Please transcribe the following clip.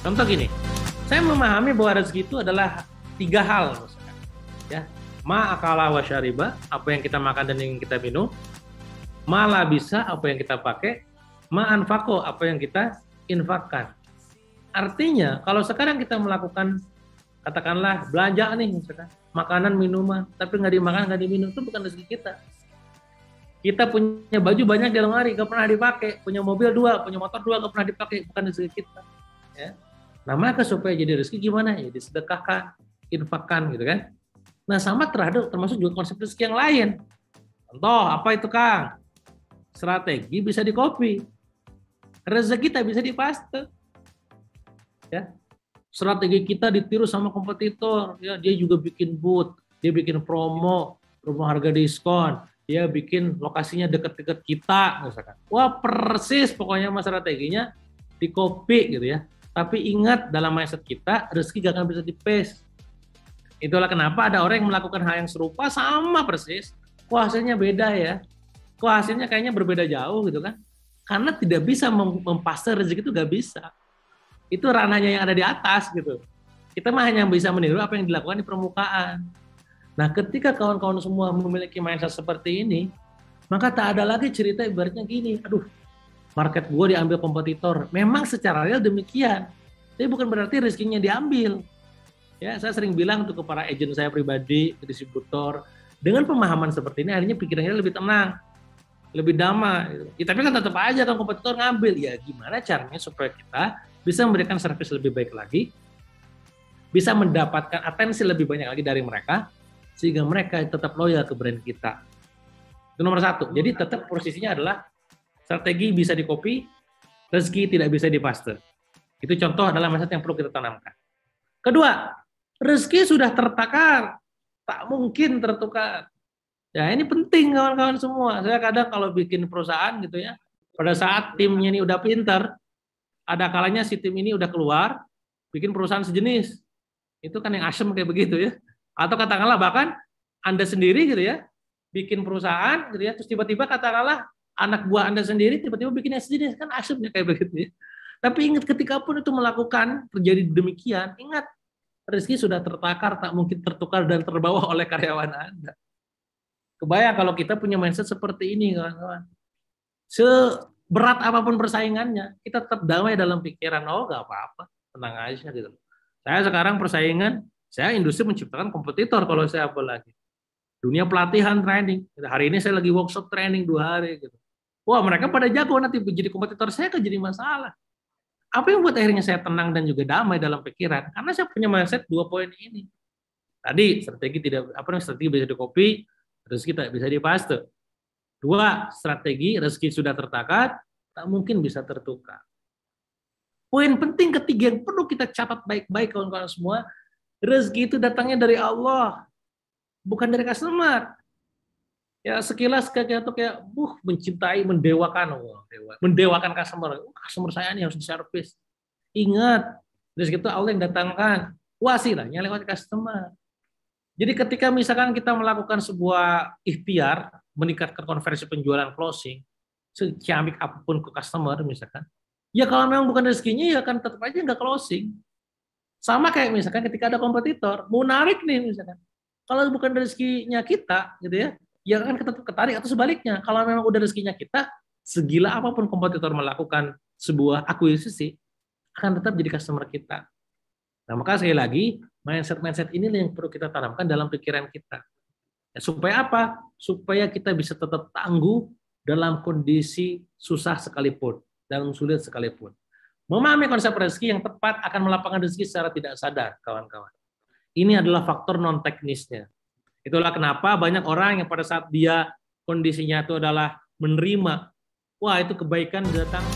Contoh gini, saya memahami bahwa rezeki itu adalah 3 hal, misalkan, ya. Ma akala wa syariba, apa yang kita makan dan yang kita minum. Ma labisa, apa yang kita pakai. Ma anfaqo, apa yang kita infakkan. Artinya, kalau sekarang kita melakukan, katakanlah belanja nih, misalkan, makanan, minuman, tapi nggak dimakan, nggak diminum, itu bukan rezeki kita. Kita punya baju banyak di lemari, nggak pernah dipakai. Punya mobil 2, punya motor 2, nggak pernah dipakai, bukan rezeki kita. Ya. Nah, maka supaya jadi rezeki gimana? Ya disedekahkan, infakkan, gitu kan. Nah, sama termasuk juga konsep rezeki yang lain. Contoh, apa itu, Kang? Strategi bisa di copy. Rezeki tak bisa dipaste. Ya. Strategi kita ditiru sama kompetitor, ya, dia juga bikin booth, dia bikin promo harga diskon, dia bikin lokasinya deket-deket kita, misalkan. Wah, persis pokoknya mas strateginya di copy gitu ya. Tapi ingat, dalam mindset kita, rezeki gak akan bisa di-paste. Itulah kenapa ada orang yang melakukan hal yang serupa sama persis, kok hasilnya beda ya, kok hasilnya kayaknya berbeda jauh gitu kan. Karena tidak bisa mempaste rezeki, itu gak bisa. Itu ranahnya yang ada di atas gitu. Kita mah hanya bisa meniru apa yang dilakukan di permukaan. Nah, ketika kawan-kawan semua memiliki mindset seperti ini, maka tak ada lagi cerita ibaratnya gini, aduh, market gue diambil kompetitor. Memang secara real demikian, tapi bukan berarti rezekinya diambil. Ya, saya sering bilang untuk para agent saya pribadi, distributor, dengan pemahaman seperti ini, akhirnya pikirannya lebih tenang, lebih damai. Ya, tapi kan tetap aja kan kompetitor ngambil. Ya, gimana caranya supaya kita bisa memberikan servis lebih baik lagi, bisa mendapatkan atensi lebih banyak lagi dari mereka, sehingga mereka tetap loyal ke brand kita. Itu nomor 1. Jadi tetap posisinya adalah strategi bisa di copy, rezeki tidak bisa dipaste. Itu contoh adalah mindset yang perlu kita tanamkan. Kedua, rezeki sudah tertakar, tak mungkin tertukar. Ya, ini penting kawan-kawan semua. Saya kadang kalau bikin perusahaan gitu ya, pada saat timnya ini udah pintar, ada kalanya si tim ini udah keluar, bikin perusahaan sejenis. Itu kan yang asem kayak begitu ya. Atau katakanlah bahkan Anda sendiri gitu ya, bikin perusahaan gitu ya, terus tiba-tiba katakanlah anak buah Anda sendiri tiba-tiba bikin yang sejenis, kan asemnya kayak begitu ya. Tapi ingat, ketika pun itu melakukan, terjadi demikian, ingat, rezeki sudah tertakar, tak mungkin tertukar dan terbawa oleh karyawan Anda. Kebayang kalau kita punya mindset seperti ini, kawan-kawan. Seberat apapun persaingannya, kita tetap damai dalam pikiran, oh gak apa-apa, tenang aja gitu. Saya sekarang persaingan, saya industri menciptakan kompetitor kalau saya apalagi. Dunia pelatihan training. Hari ini saya lagi workshop training 2 hari gitu. Wah, mereka pada jago, nanti jadi kompetitor saya kan jadi masalah. Apa yang buat akhirnya saya tenang dan juga damai dalam pikiran? Karena saya punya mindset 2 poin ini. Tadi strategi bisa di copy, rezeki tak bisa dipaste. 2, strategi rezeki sudah tertakar, tak mungkin bisa tertukar. Poin penting ketiga yang perlu kita catat baik-baik kawan-kawan semua, rezeki itu datangnya dari Allah, bukan dari customer. Ya, sekilas kayak mencintai, mendewakan, mendewakan customer. Customer saya ini harus diservis. Ingat, rezeki itu Allah yang datangkan. Wasilahnya lewat customer. Jadi ketika misalkan kita melakukan sebuah ikhtiar, meningkatkan konversi penjualan closing, secamik apapun ke customer misalkan, ya kalau memang bukan rezekinya ya kan tetap aja nggak closing. Sama kayak misalkan ketika ada kompetitor, mau narik nih misalkan, kalau bukan rezekinya kita gitu ya kan tetap ketarik, atau sebaliknya, kalau memang udah rezekinya kita, segila apapun kompetitor melakukan sebuah akuisisi, akan tetap jadi customer kita. Nah, maka sekali lagi, mindset ini yang perlu kita tanamkan dalam pikiran kita. Ya, supaya apa? Supaya kita bisa tetap tangguh dalam kondisi susah sekalipun, dalam sulit sekalipun. Memahami konsep rezeki yang tepat akan melapangkan rezeki secara tidak sadar, kawan-kawan. Ini adalah faktor non-teknisnya. Itulah kenapa banyak orang yang pada saat dia kondisinya itu adalah menerima, wah itu kebaikan datang